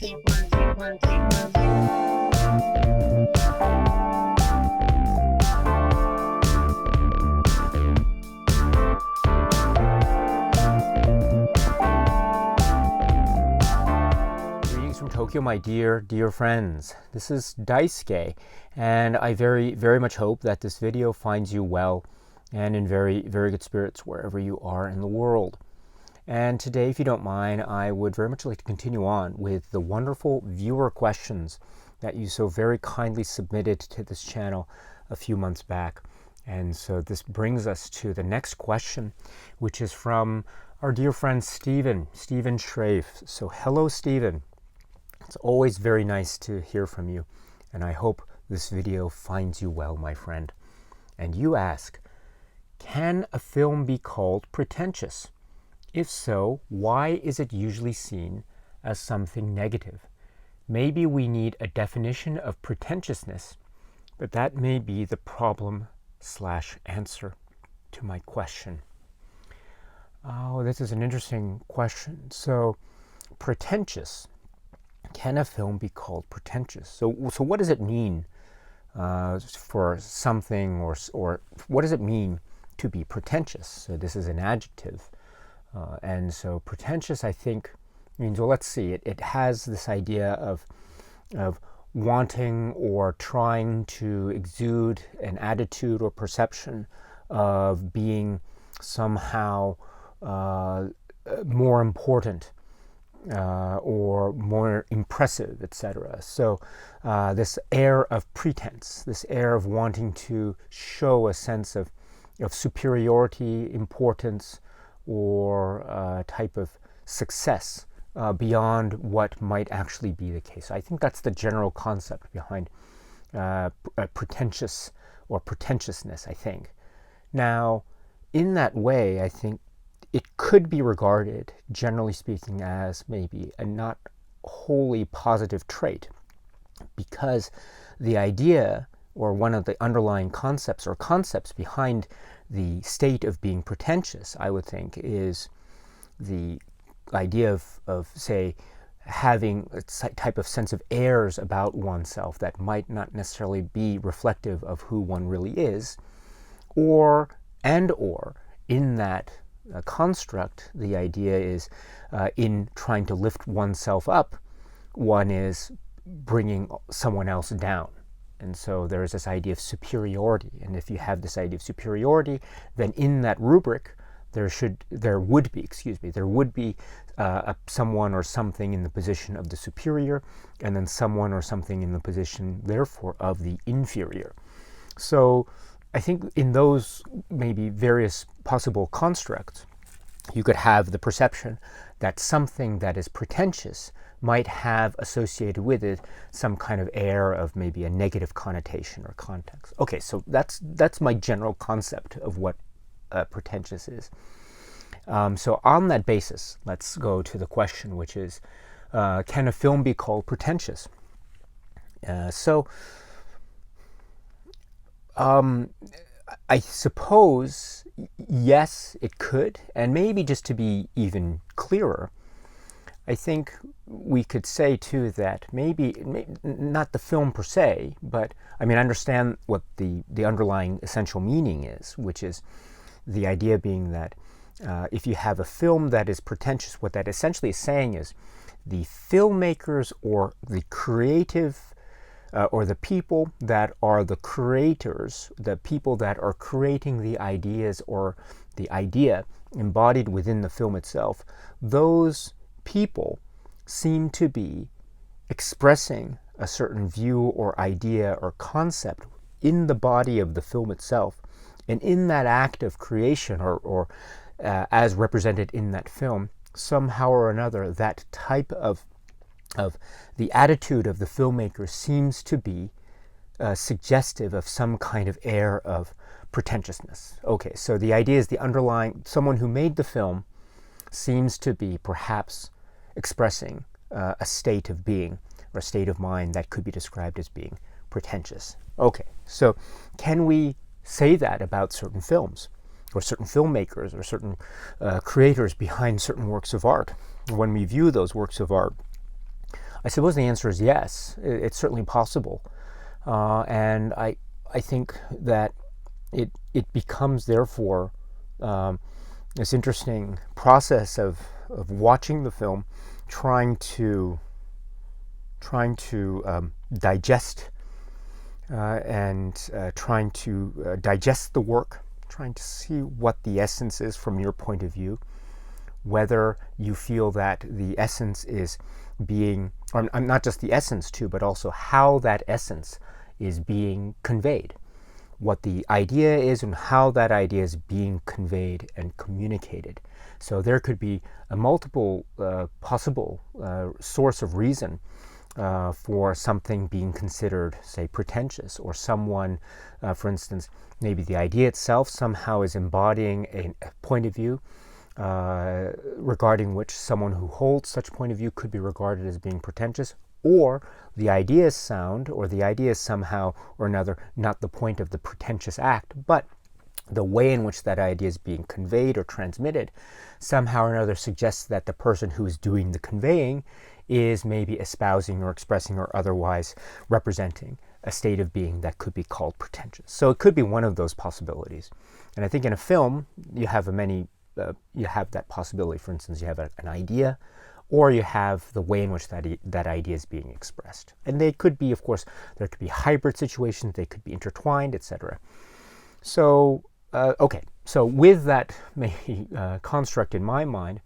Greetings from Tokyo, my dear friends. This is Daisuke, and I very much hope that this video finds you well and in very good spirits wherever you are in the world. And today, if you don't mind, I would very much like to continue on with the wonderful viewer questions that you so very kindly submitted to this channel a few months back. And so this brings us to the next question, which is from our dear friend Steven Shreif. So hello, Steven. It's always very nice to hear from you, and I hope this video finds you well, my friend. And you ask, can a film be called pretentious? If so, why is it usually seen as something negative? Maybe we need a definition of pretentiousness, but that may be the problem/answer to my question. Oh, this is an interesting question. So, pretentious. Can a film be called pretentious? So what does it mean for something, or what does it mean to be pretentious? So this is an adjective. And so pretentious, I think, means, well, let's see, it has this idea of wanting or trying to exude an attitude or perception of being somehow more important or more impressive, etc. So this air of pretense, this air of wanting to show a sense of superiority, importance, or type of success beyond what might actually be the case. I think that's the general concept behind pretentious or pretentiousness, I think. Now, in that way, I think it could be regarded, generally speaking, as maybe a not wholly positive trait, because the idea, or one of the underlying concepts or concepts behind the state of being pretentious, I would think, is the idea of say, having a type of sense of airs about oneself that might not necessarily be reflective of who one really is, or in that construct, the idea is in trying to lift oneself up, one is bringing someone else down. And so there is this idea of superiority. And if you have this idea of superiority, then in that rubric, there would be someone or something in the position of the superior, and then someone or something in the position, therefore, of the inferior. So I think in those maybe various possible constructs, you could have the perception that something that is pretentious might have associated with it some kind of air of maybe a negative connotation or context. Okay, so that's my general concept of what pretentious is. So on that basis, let's go to the question, which is, can a film be called pretentious? I suppose, yes, it could. And maybe just to be even clearer, I think we could say, too, that maybe not the film per se, but I understand what the underlying essential meaning is, which is the idea being that if you have a film that is pretentious, what that essentially is saying is the filmmakers or the creative or the people that are the creators, the people that are creating the ideas or the idea embodied within the film itself, those people seem to be expressing a certain view or idea or concept in the body of the film itself. And in that act of creation, or as represented in that film, somehow or another, that type of the attitude of the filmmaker seems to be suggestive of some kind of air of pretentiousness. Okay, so the idea is the underlying, someone who made the film seems to be perhaps expressing a state of being or a state of mind that could be described as being pretentious. Okay, so can we say that about certain films or certain filmmakers or certain creators behind certain works of art? When we view those works of art, I suppose the answer is yes. It's certainly possible. And I think that it becomes, therefore, this interesting process of watching the film, trying to digest and trying to digest the work, trying to see what the essence is from your point of view, whether you feel that the essence is being, or not just the essence too, but also how that essence is being conveyed, what the idea is and how that idea is being conveyed and communicated. So there could be a multiple possible source of reason for something being considered, say, pretentious, or someone, for instance, maybe the idea itself somehow is embodying a point of view regarding which someone who holds such point of view could be regarded as being pretentious, or the idea is sound, or the idea is somehow or another not the point of the pretentious act, but the way in which that idea is being conveyed or transmitted somehow or another suggests that the person who is doing the conveying is maybe espousing or expressing or otherwise representing a state of being that could be called pretentious. So it could be one of those possibilities. And I think in a film, you have you have that possibility. For instance, you have an idea, or you have the way in which that idea is being expressed. And they could be, of course, there could be hybrid situations, they could be intertwined, etc. So, okay, so with that maybe construct in my mind,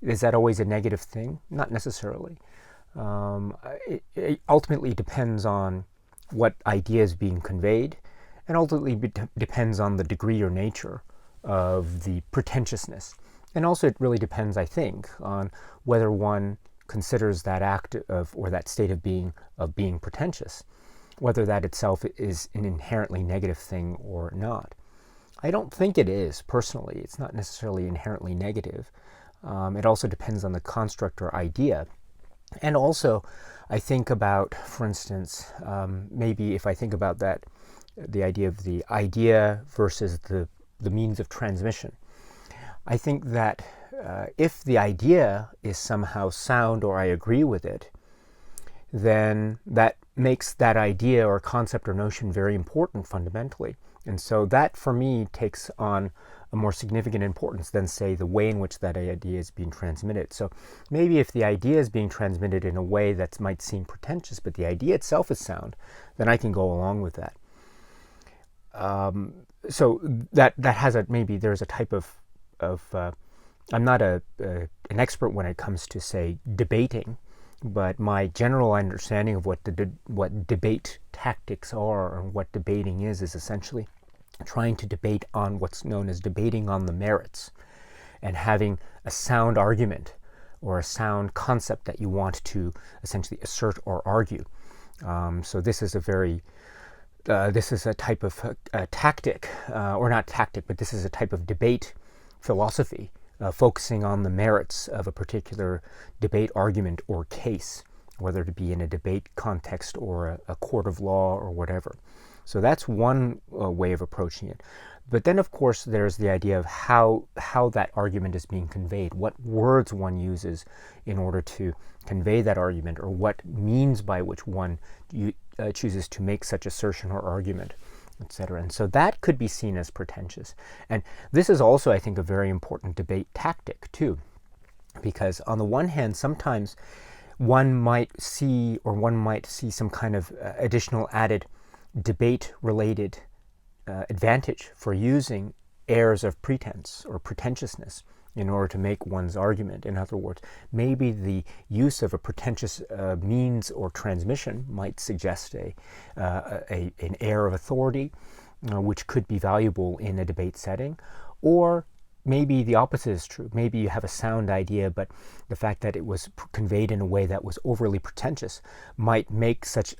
is that always a negative thing? Not necessarily. It ultimately depends on what idea is being conveyed, and ultimately depends on the degree or nature of the pretentiousness. And also it really depends, I think, on whether one considers that act of, or that state of being pretentious, whether that itself is an inherently negative thing or not. I don't think it is, personally. It's not necessarily inherently negative. It also depends on the construct or idea. And also, I think about, for instance, maybe if I think about that, the idea of the idea versus the means of transmission. I think that if the idea is somehow sound, or I agree with it, then that makes that idea or concept or notion very important fundamentally. And so that, for me, takes on a more significant importance than, say, the way in which that idea is being transmitted. So maybe if the idea is being transmitted in a way that might seem pretentious, but the idea itself is sound, then I can go along with that. So that has maybe there's a type of I'm not an expert when it comes to, say, debating, but my general understanding of what debate tactics are, or what debating is essentially trying to debate on what's known as debating on the merits, and having a sound argument or a sound concept that you want to essentially assert or argue. So this is a type of tactic, or not tactic, but this is a type of debate philosophy, focusing on the merits of a particular debate argument or case, whether it be in a debate context or a court of law or whatever. So that's one way of approaching it. But then, of course, there's the idea of how that argument is being conveyed, what words one uses in order to convey that argument, or what means by which one chooses to make such assertion or argument, etc. And so that could be seen as pretentious. And this is also, I think, a very important debate tactic, too, because on the one hand, sometimes one might see some kind of additional added debate-related advantage for using airs of pretense or pretentiousness in order to make one's argument. In other words, maybe the use of a pretentious means or transmission might suggest an air of authority, which could be valuable in a debate setting, or maybe the opposite is true. Maybe you have a sound idea, but the fact that it was conveyed in a way that was overly pretentious might make such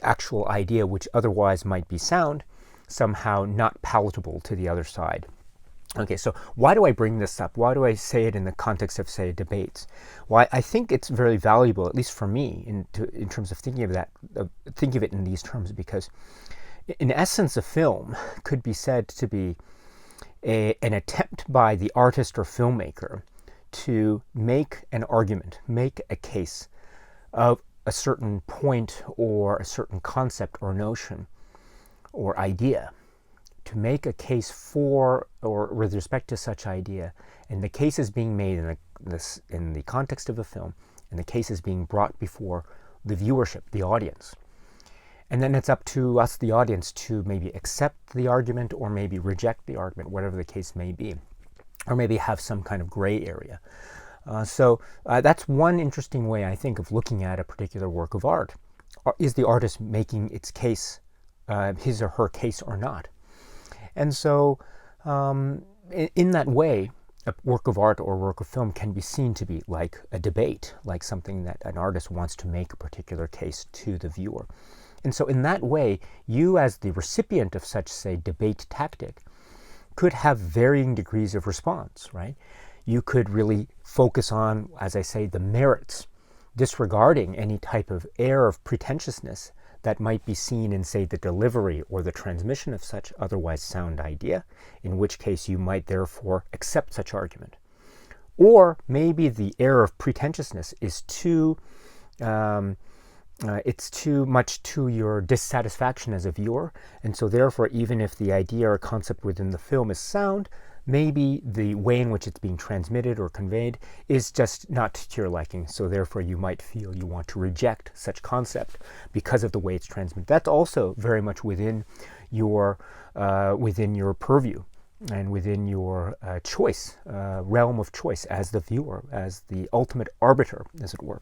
actual idea, which otherwise might be sound, somehow not palatable to the other side. Okay, so why do I bring this up? Why do I say it in the context of, say, debates? Well, I think it's very valuable, at least for me, in terms of thinking of that, think of it in these terms, because in essence, a film could be said to be an attempt by the artist or filmmaker to make an argument, make a case of a certain point or a certain concept or notion or idea, to make a case for or with respect to such idea, and the case is being made in the context of a film, and the case is being brought before the viewership, the audience. And then it's up to us, the audience, to maybe accept the argument or maybe reject the argument, whatever the case may be, or maybe have some kind of gray area. So that's one interesting way, I think, of looking at a particular work of art. Is the artist making its case, his or her case, or not? And so in that way, a work of art or work of film can be seen to be like a debate, like something that an artist wants to make a particular case to the viewer. And so in that way, you as the recipient of such, say, debate tactic could have varying degrees of response, right? You could really focus on, as I say, the merits, disregarding any type of air of pretentiousness that might be seen in, say, the delivery or the transmission of such otherwise sound idea, in which case you might therefore accept such argument. Or maybe the air of pretentiousness is it's too much to your dissatisfaction as a viewer, and so therefore, even if the idea or concept within the film is sound, maybe the way in which it's being transmitted or conveyed is just not to your liking, so therefore you might feel you want to reject such concept because of the way it's transmitted. That's also very much within your purview and within your choice, realm of choice as the viewer, as the ultimate arbiter, as it were.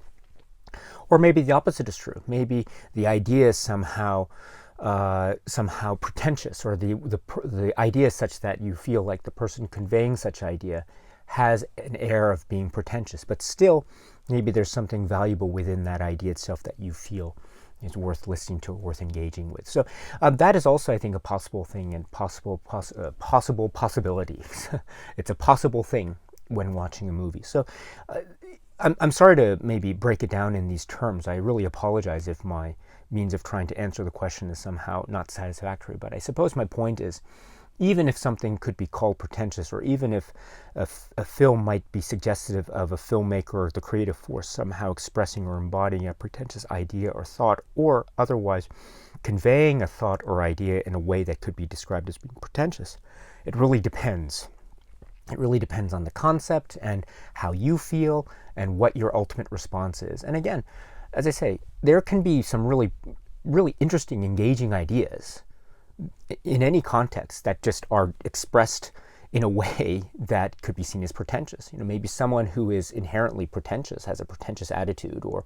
Or maybe the opposite is true. Maybe the idea is somehow pretentious, or the idea is such that you feel like the person conveying such idea has an air of being pretentious, but still maybe there's something valuable within that idea itself that you feel is worth listening to, worth engaging with. So that is also, I think, a possible thing, and possible possibilities. It's a possible thing when watching a movie. So I'm sorry to maybe break it down in these terms. I really apologize if my means of trying to answer the question is somehow not satisfactory, but I suppose my point is, even if something could be called pretentious, or even if a film might be suggestive of a filmmaker or the creative force somehow expressing or embodying a pretentious idea or thought, or otherwise conveying a thought or idea in a way that could be described as being pretentious, it really depends. It really depends on the concept and how you feel and what your ultimate response is. And again, as I say, there can be some really, really interesting, engaging ideas in any context that just are expressed in a way that could be seen as pretentious. You know, maybe someone who is inherently pretentious, has a pretentious attitude or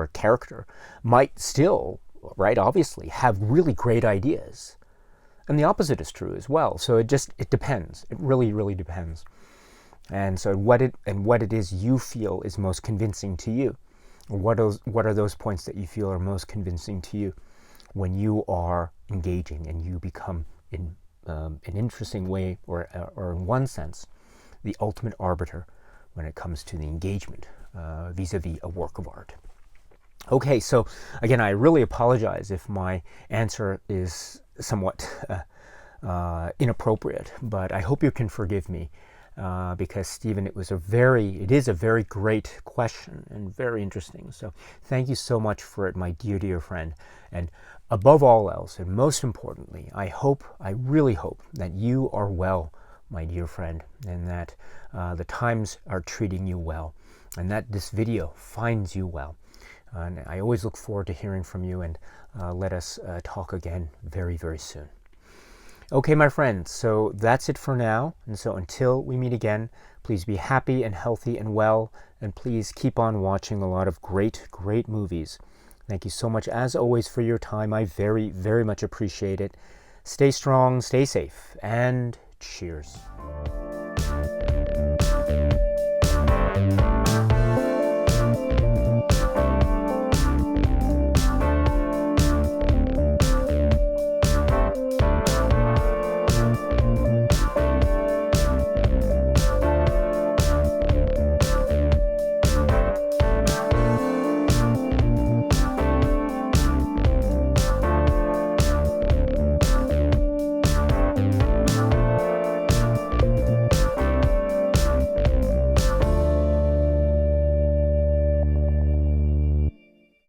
a character, might still, right, obviously, have really great ideas. And the opposite is true as well. So it depends. It really, really depends. And so what it is you feel is most convincing to you. What are those points that you feel are most convincing to you when you are engaging and you become, in an interesting way, or in one sense, the ultimate arbiter when it comes to the engagement vis-a-vis a work of art. Okay, so again, I really apologize if my answer is somewhat inappropriate, but I hope you can forgive me because, Stephen, it is a very great question and very interesting. So thank you so much for it, my dear, dear friend. And above all else, and most importantly, I really hope that you are well, my dear friend, and that the times are treating you well, and that this video finds you well. And I always look forward to hearing from you, and let us talk again very, very soon. Okay, my friends, so that's it for now. And so until we meet again, please be happy and healthy and well, and please keep on watching a lot of great, great movies. Thank you so much, as always, for your time. I very, very much appreciate it. Stay strong, stay safe, and cheers.